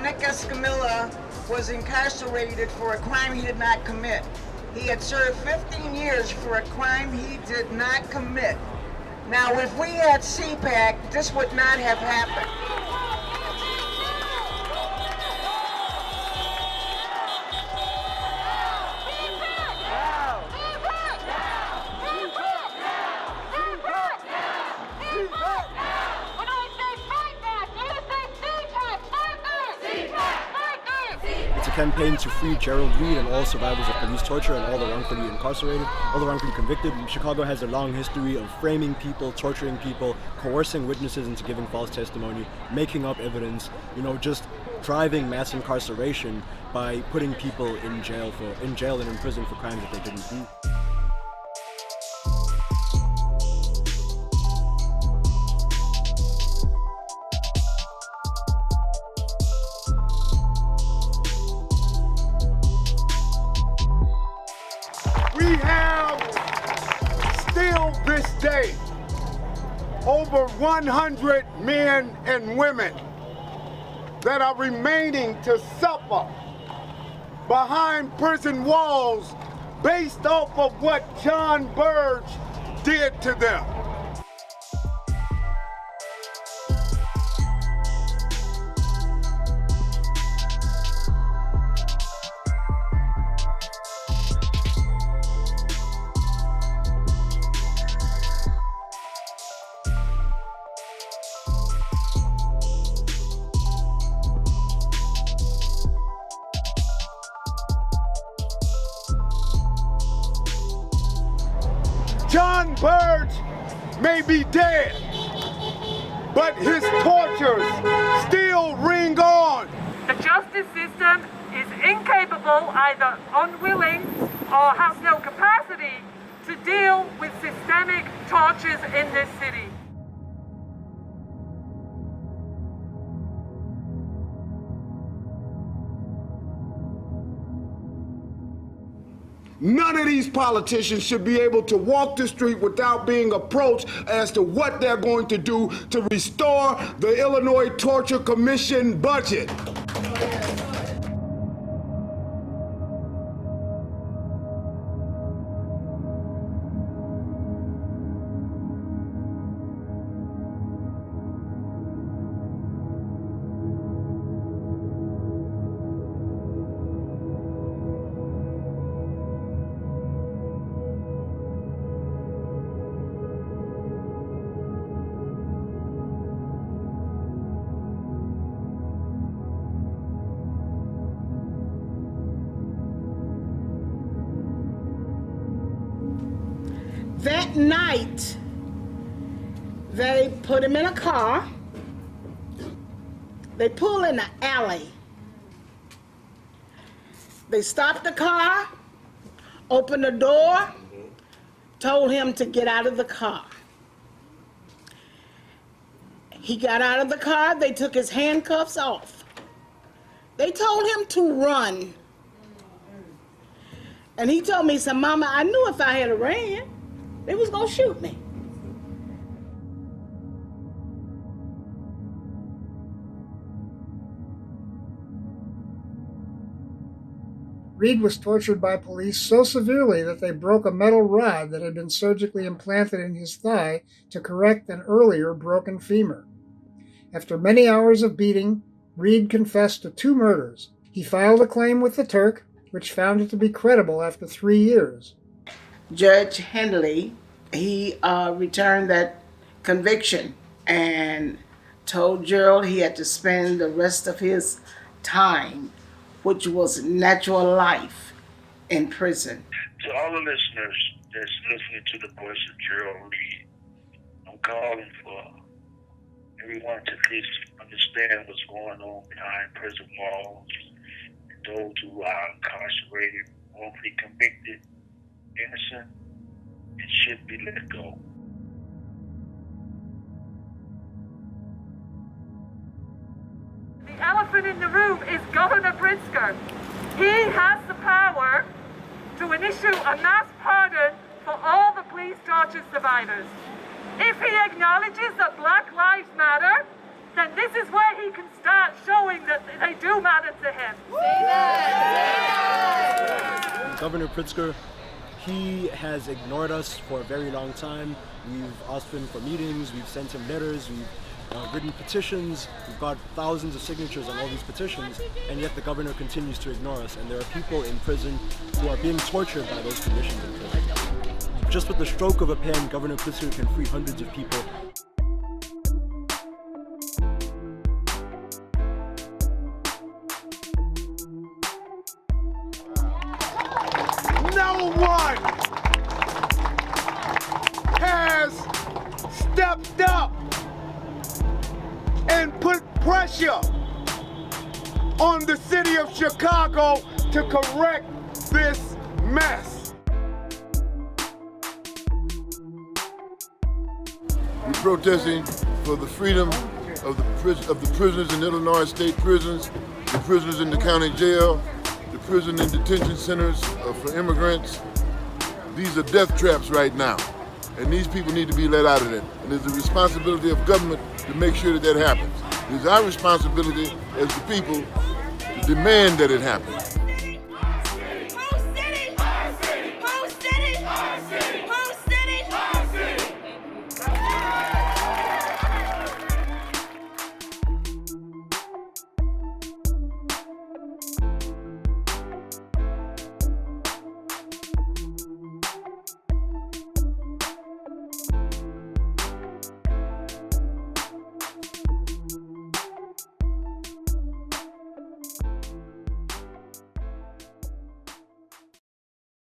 Nick Escamilla was incarcerated for a crime he did not commit. He had served 15 years for a crime he did not commit. Now, if we had CPAC, this would not have happened. It's a campaign to free Gerald Reed and all survivors of police torture and all the wrongfully incarcerated, all the wrongfully convicted. Chicago has a long history of framing people, torturing people, coercing witnesses into giving false testimony, making up evidence, just driving mass incarceration by putting people in jail and in prison for crimes that they didn't do. We have still this day over 100 men and women that are remaining to suffer behind prison walls based off of what John Burge did to them. John Burge may be dead, but his tortures still ring on. The justice system is incapable, either unwilling or has no capacity to deal with systemic tortures in this city. None of these politicians should be able to walk the street without being approached as to what they're going to do to restore the Illinois Torture Commission budget. That night, they put him in a car. They pull in the alley. They stopped the car, opened the door, told him to get out of the car. He got out of the car. They took his handcuffs off. They told him to run. And he told me, he said, "Mama, I knew if I had ran, they was gonna shoot me." Reed was tortured by police so severely that they broke a metal rod that had been surgically implanted in his thigh to correct an earlier broken femur. After many hours of beating, Reed confessed to 2 murders. He filed a claim with the TIRC, which found it to be credible after 3 years. Judge Henley, he returned that conviction and told Gerald he had to spend the rest of his time, which was natural life, in prison. To all the listeners that's listening to the voice of Gerald Reed, I'm calling for everyone to please understand what's going on behind prison walls, and those who are incarcerated, wrongfully convicted, innocent, and should be let go. The elephant in the room is Governor Pritzker. He has the power to issue a mass pardon for all the police torture survivors. If he acknowledges that Black Lives Matter, then this is where he can start showing that they do matter to him. Governor Pritzker, he has ignored us for a very long time. We've asked him for meetings, we've sent him letters, we've written petitions, we've got thousands of signatures on all these petitions, and yet the governor continues to ignore us, and there are people in prison who are being tortured by those conditions in prison. Just with the stroke of a pen, Governor Pritzker can free hundreds of people. No one has stepped up and put pressure on the city of Chicago to correct this mess. We're protesting for the freedom of the prisoners in Illinois state prisons, the prisoners in the county jail, the prison and detention centers for immigrants. These are death traps right now, and these people need to be let out of them. And it's the responsibility of government to make sure that that happens. It is our responsibility as the people to demand that it happens.